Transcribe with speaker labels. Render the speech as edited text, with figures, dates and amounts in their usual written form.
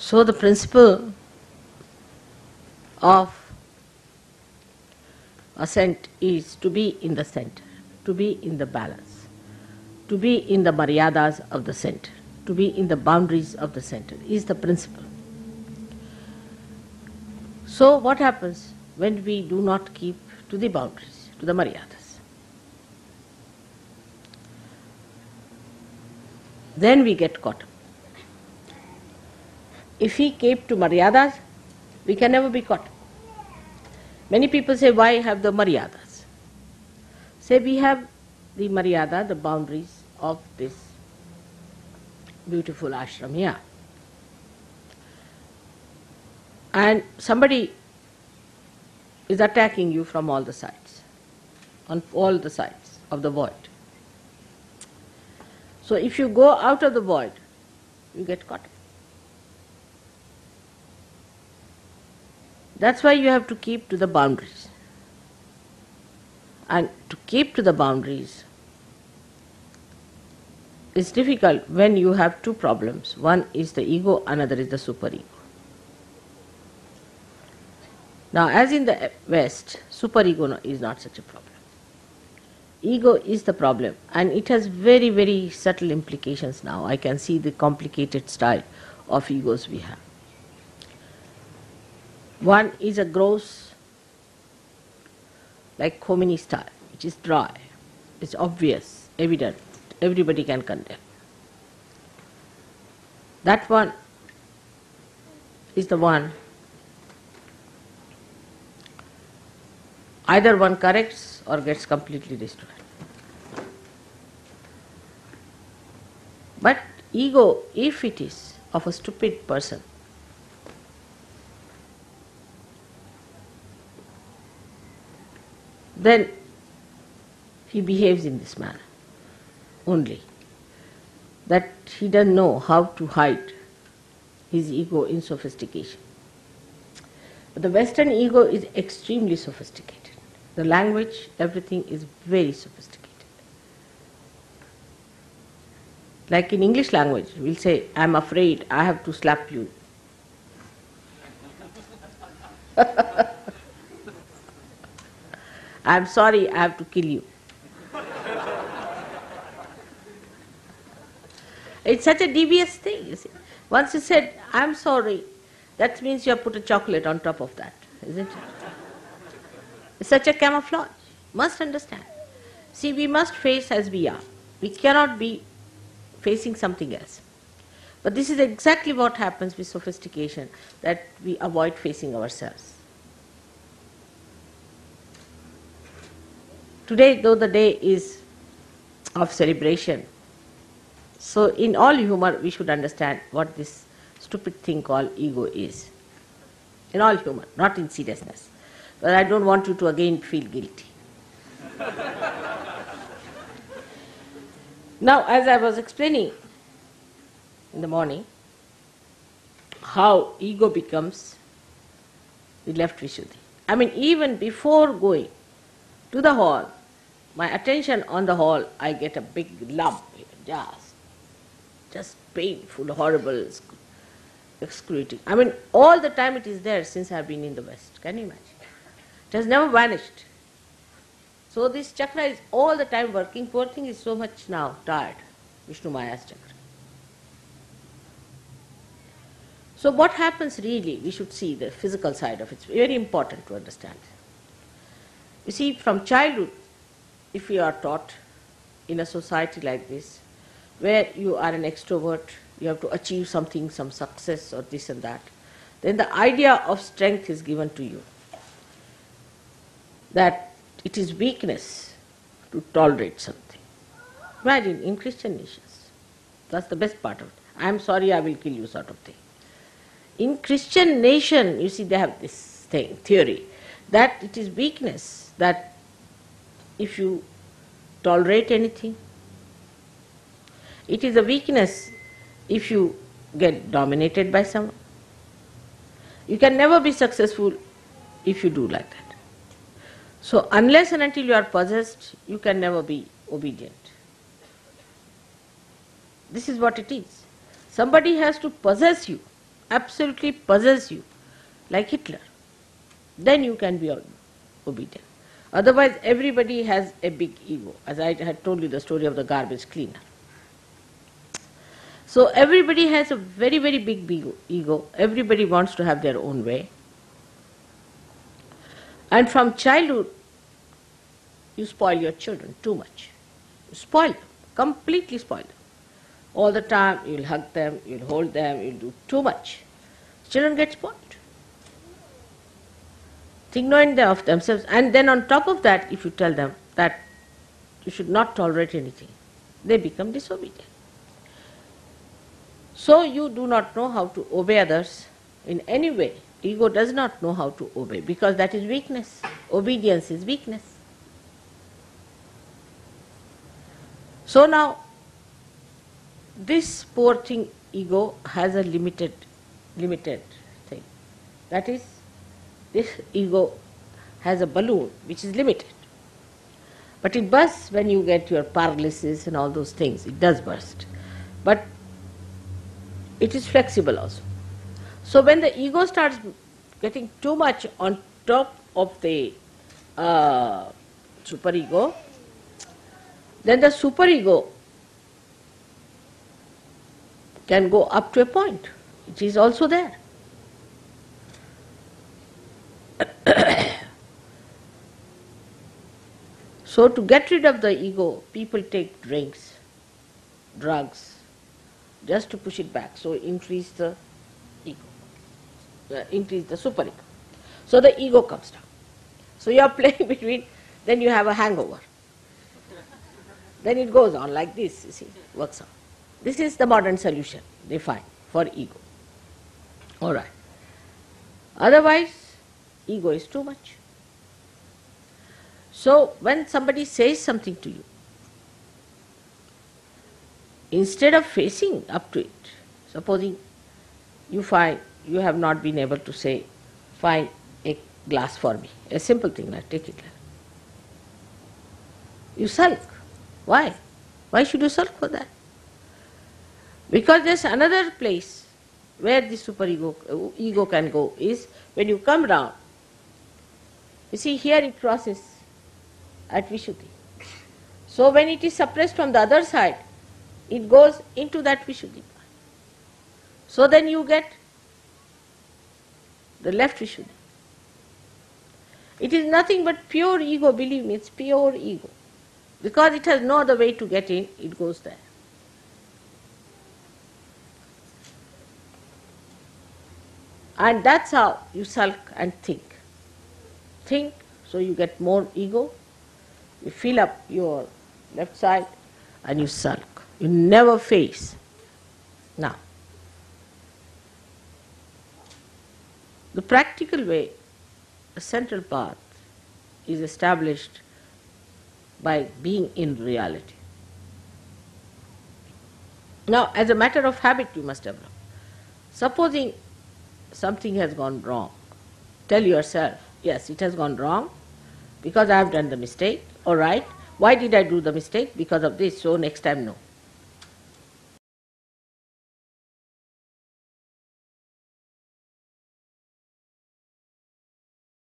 Speaker 1: So the principle of ascent is to be in the center, to be in the balance, to be in the maryadas of the center, to be in the boundaries of the center is the principle. So what happens when we do not keep to the boundaries, to the maryadas? Then we get caught up. If we keep to maryadas, we can never be caught up. Many people say, why have the maryadas? Say, we have the maryada, the boundaries of this beautiful ashram here. And somebody is attacking you from all the sides, on all the sides of the void. So if you go out of the void, you get caught up. That's why you have to keep to the boundaries. And to keep to the boundaries is difficult when you have two problems. One is the ego, another is the superego. Now, as in the West, superego is not such a problem. Ego is the problem, and it has very, very subtle implications now. I can see the complicated style of egos we have. One is a gross, like Khomeini style, which is dry, it's obvious, evident, everybody can condemn. That one is the one, either one corrects or gets completely destroyed. But ego, if it is of a stupid person, then he behaves in this manner only, that he doesn't know how to hide his ego in sophistication. But the Western ego is extremely sophisticated. The language, everything is very sophisticated. Like in English language, we'll say, I'm afraid I have to slap you. I'm sorry, I have to kill you. It's such a devious thing, you see. Once you said, I'm sorry, that means you have put a chocolate on top of that, isn't it? It's such a camouflage. Must understand. See, we must face as we are. We cannot be facing something else. But this is exactly what happens with sophistication, that we avoid facing ourselves. Today, though the day is of celebration, so in all humor we should understand what this stupid thing called ego is. In all humor, not in seriousness. But I don't want you to again feel guilty. Now, as I was explaining in the morning, how ego becomes the left Vishuddhi. I mean, even before going to the hall, my attention on the hall, I get a big lump, just painful, horrible, excruciating. I mean, all the time it is there since I have been in the West. Can you imagine? It has never vanished. So this chakra is all the time working. Poor thing is so much now tired, Vishnu Maya's chakra. So what happens really, we should see the physical side of it. It's very important to understand. You see, from childhood, if you are taught in a society like this, where you are an extrovert, you have to achieve something, some success or this and that, then the idea of strength is given to you. That it is weakness to tolerate something. Imagine in Christian nations, that's the best part of it. I'm sorry, I will kill you sort of thing. In Christian nation, you see, they have this thing, theory, that it is weakness, that if you tolerate anything, it is a weakness if you get dominated by someone. You can never be successful if you do like that. So unless and until you are possessed, you can never be obedient. This is what it is. Somebody has to possess you, absolutely possess you, like Hitler, then you can be obedient. Otherwise, everybody has a big ego, as I had told you the story of the garbage cleaner. So everybody has a very, very big ego. Everybody wants to have their own way. And from childhood, you spoil your children too much. You spoil them, completely spoil them. All the time, you'll hug them, you'll hold them, you'll do too much. Children get spoiled. Think no end of themselves. And then on top of that, if you tell them that you should not tolerate anything, they become disobedient. So you do not know how to obey others in any way. Ego does not know how to obey because that is weakness. Obedience is weakness. So now, this poor thing, ego, has a limited thing. That is, this ego has a balloon which is limited. But it bursts when you get your paralysis and all those things. It does burst. But it is flexible also. So when the ego starts getting too much on top of the superego, then the superego can go up to a point. It is also there. So to get rid of the ego, people take drinks, drugs, just to push it back. So increase the ego, increase the superego. So the ego comes down. So you are playing between, then you have a hangover. Then it goes on like this, you see, works on. This is the modern solution they find for ego. All right. Otherwise, ego is too much. So when somebody says something to you, instead of facing up to it, supposing you find you have not been able to say, find a glass for me, a simple thing like take it. You sulk. Why? Why should you sulk for that? Because there's another place where the superego, ego can go is when you come round. You see, here it crosses at Vishuddhi. So when it is suppressed from the other side, it goes into that Vishuddhi. So then you get the left Vishuddhi. It is nothing but pure ego, believe me, it's pure ego. Because it has no other way to get in, it goes there. And that's how you sulk and think. Think, so you get more ego, you fill up your left side and you sulk. You never face. Now, the practical way, a central path is established by being in reality. Now, as a matter of habit you must develop. Supposing something has gone wrong, tell yourself, yes, it has gone wrong because I have done the mistake, all right. Why did I do the mistake? Because of this, so next time no.